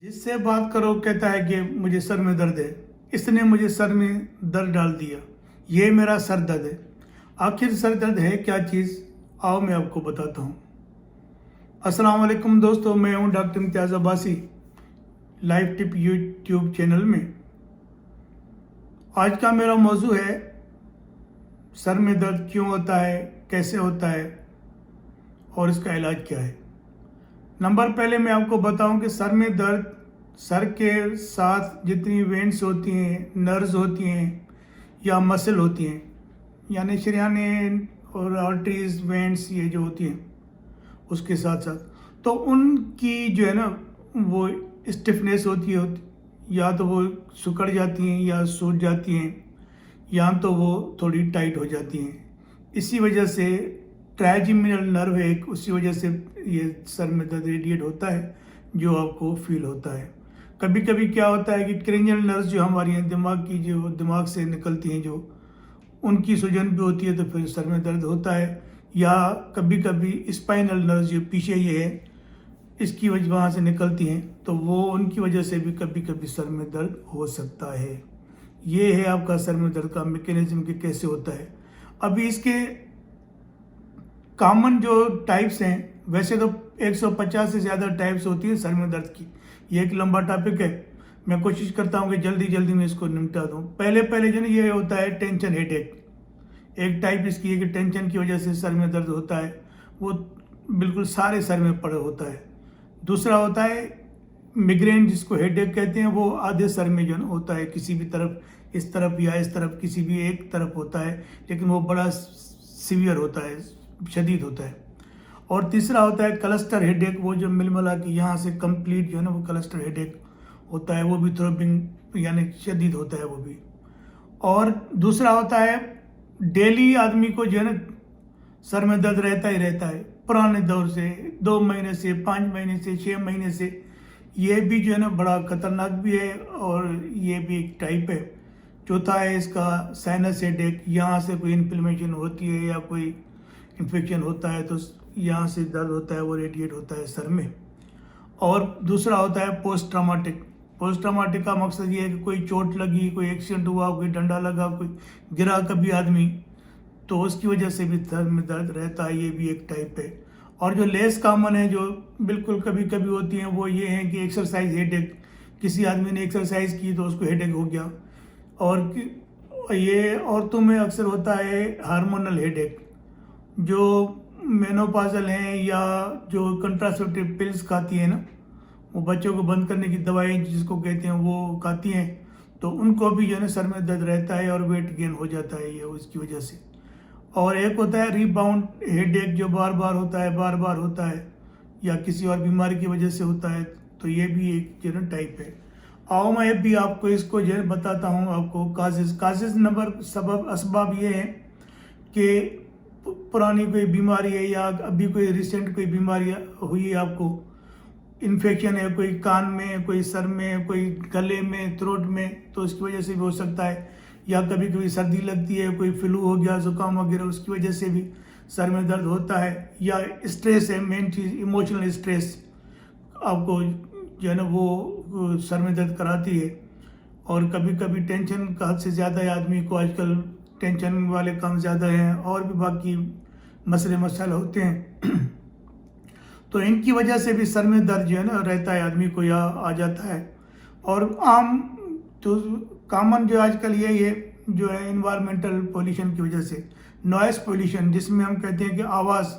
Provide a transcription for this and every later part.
जिस से बात करो कहता है कि मुझे सर में दर्द है। इसने मुझे सर में दर्द डाल दिया। ये मेरा सर दर्द है। आखिर सर दर्द है क्या चीज़? आओ मैं आपको बताता हूँ। अस्सलाम वालेकुम दोस्तों, मैं हूँ doctor Imtiaz Abbasi live tip YouTube channel में। आज का मेरा मौजू है सर में दर्द क्यों होता है, कैसे होता है और इसका इलाज क्या है। नंबर पहले मैं आपको बताऊं कि सर में दर्द, सर के साथ जितनी वेंस होती हैं, नर्व्स होती हैं या मसल होती हैं, यानी शरीयाने और आर्टरीज, वेंस ये जो होती हैं उसके साथ साथ, तो उनकी जो है ना वो स्टिफनेस होती है, या तो वो सिकुड़ जाती हैं या सूज जाती हैं, या तो वो थोड़ी टाइट हो जाती हैं। इसी वजह से ट्राइजेमिनल नर्व है एक, उसी वजह से ये सर में दर्द रेडिएट होता है जो आपको फील होता है। कभी कभी क्या होता है कि क्रेनियल नर्व्स जो हमारी हैं, दिमाग की, जो दिमाग से निकलती हैं, जो उनकी सूजन भी होती है तो फिर सर में दर्द होता है। या कभी कभी स्पाइनल नर्व्स जो पीछे ये है, इसकी वजह वहाँ से निकलती हैं, तो वो उनकी वजह से भी कभी कभी सर में दर्द हो सकता है। ये है आपका सर में दर्द का मैकेनिज्म कि कैसे होता है। अभी इसके कॉमन जो टाइप्स हैं, वैसे तो 150 से ज़्यादा टाइप्स होती है सर में दर्द की। ये एक लंबा टॉपिक है, मैं कोशिश करता हूँ कि जल्दी जल्दी में इसको निपटा दूँ। पहले जो ये होता है टेंशन हेडेक। एक टाइप इसकी है कि टेंशन की वजह से सर में दर्द होता है, वो बिल्कुल सारे सर में पड़ होता है। दूसरा होता है मिग्रेन, जिसको हेडेक कहते हैं, वो आधे सर में जो होता है, किसी भी तरफ, इस तरफ या इस तरफ, किसी भी एक तरफ होता है, लेकिन वो बड़ा सीवियर होता है, शदीद होता है। और तीसरा होता है क्लस्टर हेडेक, वो जो मिलमिला के यहाँ से कंप्लीट जो है ना वो क्लस्टर हेडेक होता है, वो भी थ्रोबिंग यानी शदीद होता है वो भी। और दूसरा होता है डेली आदमी को जो है ना सर में दर्द रहता ही रहता है, पुराने दौर से, 2 महीने से, 5 महीने से, 6 महीने से। ये भी जो है ना बड़ा खतरनाक भी है और ये भी एक टाइप है। चौथा है इसका साइनस हेडेक, यहाँ से कोई इन्फ्लेमेशन होती है या कोई इन्फेक्शन होता है तो यहाँ से दर्द होता है, वो रेडिएट होता है सर में। और दूसरा होता है पोस्ट ट्रामाटिक। पोस्ट ट्रामाटिक का मकसद ये है कि कोई चोट लगी, कोई एक्सीडेंट हुआ, कोई डंडा लगा, कोई गिरा कभी आदमी, तो उसकी वजह से भी सर में दर्द रहता है। ये भी एक टाइप है। और जो लेस कॉमन है, जो बिल्कुल कभी कभी होती हैं, वो ये है कि एक्सरसाइज हेडेक। किसी आदमी ने एक्सरसाइज की तो उसको हेडेक हो गया। और ये औरतों में अक्सर होता है हार्मोनल हेडेक। जो मेनोपॉजल हैं या जो कंट्रासेप्टिव पिल्स खाती हैं ना, वो बच्चों को बंद करने की दवाएं जिसको कहते हैं वो खाती हैं, तो उनको भी जो है ना सर में दर्द रहता है और वेट गेन हो जाता है ये उसकी वजह से। और एक होता है रिबाउंड हेडेक, जो बार बार होता है या किसी और बीमारी की वजह से होता है, तो ये भी एक जो है टाइप है। आओ मैं भी आपको इसको जो है बताता हूँ आपको काजेज नंबर सबब असबाब ये हैं कि पुरानी कोई बीमारी है या अभी कोई रिसेंट कोई बीमारी हुई है आपको, इन्फेक्शन है कोई कान में, कोई सर में, कोई गले में, थ्रोट में, तो उसकी वजह से भी हो सकता है। या कभी कभी सर्दी लगती है, कोई फ्लू हो गया, जुकाम वगैरह, उसकी वजह से भी सर में दर्द होता है। या स्ट्रेस है, मेन चीज़ इमोशनल स्ट्रेस आपको जो है ना वो सर में दर्द कराती है। और कभी कभी टेंशन का हद से ज़्यादा है आदमी को, आजकल टेंशन वाले काम ज़्यादा हैं, और भी बाकी मसले मसाइल होते हैं तो इनकी वजह से भी सर में दर्द जो है ना रहता है आदमी को या आ जाता है। और आम तो कॉमन जो आजकल यही है जो है इन्वायरमेंटल पोल्यूशन की वजह से, नॉइस पोल्यूशन, जिसमें हम कहते हैं कि आवाज़।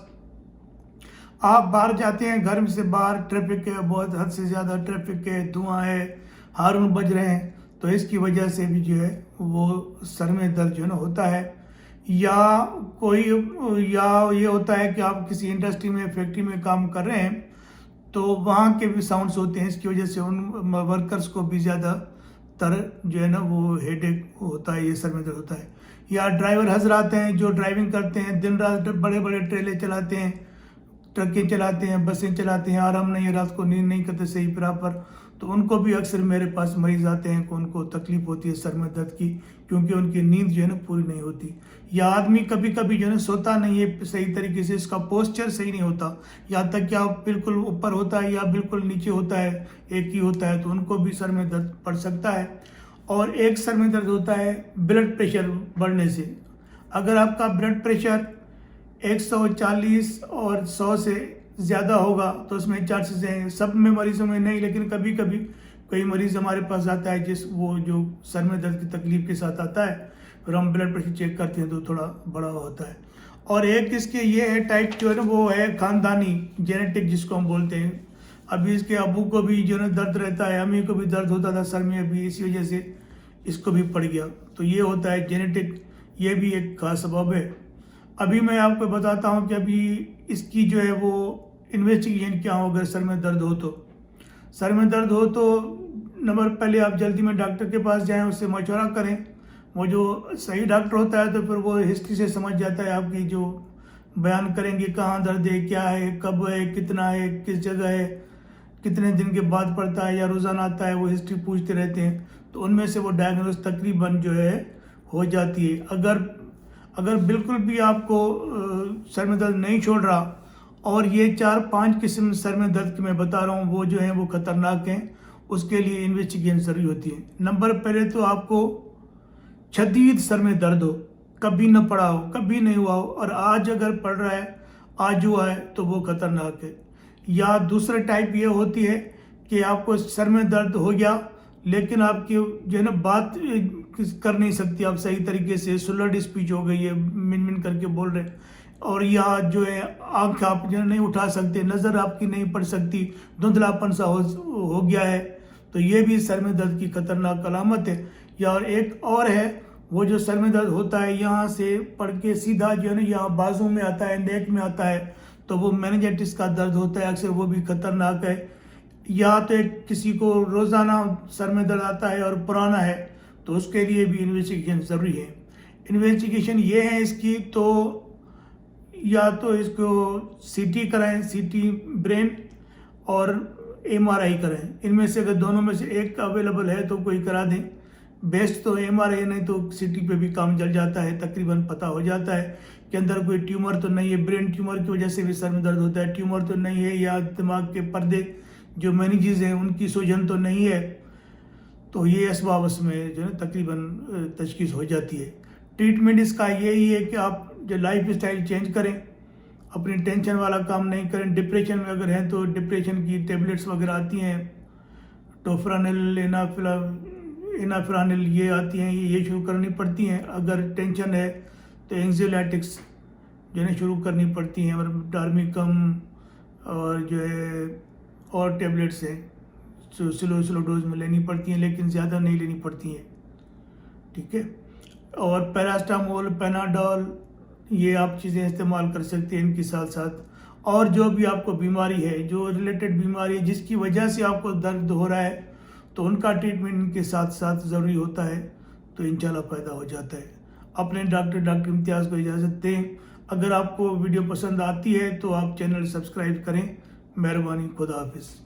आप बाहर जाते हैं, घर से बाहर ट्रैफिक है, बहुत हद से ज़्यादा ट्रैफिक है, धुआं है, हार्न बज रहे हैं, तो इसकी वजह से भी जो है वो सर में दर्द जो है ना होता है। या ये होता है कि आप किसी इंडस्ट्री में, फैक्ट्री में काम कर रहे हैं, तो वहाँ के भी साउंड्स होते हैं, इसकी वजह से उन वर्कर्स को भी ज़्यादातर जो है ना वो हेडेक होता है, ये सर में दर्द होता है। या ड्राइवर हजरात हैं जो ड्राइविंग करते हैं, दिन रात बड़े बड़े ट्रेले चलाते हैं, ट्रकें चलाते हैं, बसें चलाते हैं, आराम नहीं है, रात को नींद नहीं करते सही प्रॉपर, تو ان کو بھی اکثر میرے پاس مریض آتے ہیں کہ ان کو تکلیف ہوتی ہے سر میں درد کی، کیونکہ ان کی نیند جو ہے نا پوری نہیں ہوتی، یا آدمی کبھی کبھی جو ہے نا سوتا نہیں ہے صحیح طریقے سے، اس کا پوسچر صحیح نہیں ہوتا، یا تک کہ آپ بالکل اوپر ہوتا ہے یا بالکل نیچے ہوتا ہے، ایک ہی ہوتا ہے، تو ان کو بھی سر میں درد پڑ سکتا ہے۔ اور ایک سر میں درد ہوتا ہے بلڈ پریشر بڑھنے سے۔ اگر آپ کا بلڈ پریشر 140 اور 100 سے زیادہ ہوگا تو اس میں چانسز ہیں، سب میں مریضوں میں نہیں، لیکن کبھی کبھی کوئی مریض ہمارے پاس آتا ہے وہ جو سر میں درد کی تکلیف کے ساتھ آتا ہے، پھر ہم بلڈ پریشر چیک کرتے ہیں تو تھوڑا بڑا ہوتا ہے۔ اور ایک اس کے یہ ہے ٹائپ جو ہے نا وہ ہے خاندانی جینیٹک جس کو ہم بولتے ہیں۔ ابھی اس کے ابو کو بھی جو ہے نا درد رہتا ہے، امی کو بھی درد ہوتا تھا سر میں، ابھی اسی وجہ سے اس کو بھی پڑ گیا، تو یہ ہوتا ہے جینیٹک، یہ بھی ایک خاص سبب ہے۔ ابھی میں آپ کو بتاتا ہوں کہ ابھی اس کی جو ہے وہ انویسٹیگیشن کیا ہو، اگر سر میں درد ہو تو۔ سر میں درد ہو تو نمبر پہلے آپ جلدی میں ڈاکٹر کے پاس جائیں، اس سے مشورہ کریں، وہ جو صحیح ڈاکٹر ہوتا ہے تو پھر وہ ہسٹری سے سمجھ جاتا ہے، آپ کی جو بیان کریں گے کہاں درد ہے، کیا ہے، کب ہے، کتنا ہے، کس جگہ ہے، کتنے دن کے بعد پڑتا ہے یا روزانہ آتا ہے، وہ ہسٹری پوچھتے رہتے ہیں، تو ان میں سے وہ ڈائگنوز تقریباً جو ہے ہو جاتی ہے۔ اگر بالکل بھی آپ کو سر میں درد نہیں چھوڑ رہا، اور یہ 4-5 قسم سر میں درد کی میں بتا رہا ہوں وہ جو ہیں وہ خطرناک ہیں، اس کے لیے انویسٹیگیشن ضروری ہوتی ہے۔ نمبر پہلے تو آپ کو شدید سر میں درد ہو، کبھی نہ پڑا ہو، کبھی نہیں ہوا ہو، اور آج اگر پڑ رہا ہے، آج ہوا ہے، تو وہ خطرناک ہے۔ یا دوسرا ٹائپ یہ ہوتی ہے کہ آپ کو سر میں درد ہو گیا لیکن آپ کی جو ہے نا بات کر نہیں سکتی آپ صحیح طریقے سے، سلرڈ اسپیچ ہو گئی ہے، من کر کے بول رہے، اور یا جو ہے آنکھ آپ جو نہیں اٹھا سکتے، نظر آپ کی نہیں پڑ سکتی، دھندلا پن سا ہو گیا ہے، تو یہ بھی سر میں درد کی خطرناک علامت ہے۔ یا اور ایک اور ہے، وہ جو سر میں درد ہوتا ہے یہاں سے پڑھ کے سیدھا جو ہے نا یہاں بازو میں آتا ہے، نیک میں آتا ہے، تو وہ میننجائٹس کا درد ہوتا ہے، اکثر وہ بھی خطرناک ہے۔ یا تو کسی کو روزانہ سر میں درد آتا ہے اور پرانا ہے، تو اس کے لیے بھی انویسٹیگیشن ضروری ہے۔ انویسٹیگیشن یہ ہے اس کی، تو یا تو اس کو سی ٹی کرائیں، سی ٹی برین، اور ایم آر آئی کریں، ان میں سے اگر دونوں میں سے ایک اویلیبل ہے تو کوئی کرا دیں، بیسٹ تو ایم آر آئی، نہیں تو سی ٹی پہ بھی کام چل جاتا ہے، تقریباً پتہ ہو جاتا ہے کہ اندر کوئی ٹیومر تو نہیں ہے، برین ٹیومر کی وجہ سے بھی سر میں درد ہوتا ہے، ٹیومر تو نہیں ہے، یا دماغ کے پردے جو مینیجز ہیں ان کی سوجن تو نہیں ہے، تو یہ اسباب اس میں جو ہے تقریباً تشخیص ہو جاتی ہے۔ ٹریٹمنٹ اس کا یہی ہے کہ آپ جو لائف اسٹائل چینج کریں، اپنی ٹینشن والا کام نہیں کریں، ڈپریشن میں اگر ہیں تو ڈپریشن کی ٹیبلٹس وغیرہ آتی ہیں، ٹوفرانل، انافرانل، یہ آتی ہیں، یہ شروع کرنی پڑتی ہیں۔ اگر ٹینشن ہے تو اینگزیولیٹکس جو ہے شروع کرنی پڑتی ہیں، اور ڈارمیکم اور جو ہے اور ٹیبلٹس ہیں سلو ڈوز میں لینی پڑتی ہیں، لیکن زیادہ نہیں لینی پڑتی ہیں، ٹھیک ہے۔ اور پیراسٹامول، پیناڈول، یہ آپ چیزیں استعمال کر سکتے ہیں ان کے ساتھ ساتھ۔ اور جو بھی آپ کو بیماری ہے، جو ریلیٹڈ بیماری ہے جس کی وجہ سے آپ کو درد ہو رہا ہے، تو ان کا ٹریٹمنٹ ان کے ساتھ ساتھ ضروری ہوتا ہے، تو انشاءاللہ فائدہ ہو جاتا ہے۔ اپنے ڈاکٹر امتیاز کو اجازت دیں۔ اگر آپ کو ویڈیو پسند آتی ہے تو آپ چینل سبسکرائب کریں، مہربانی، خدا حافظ۔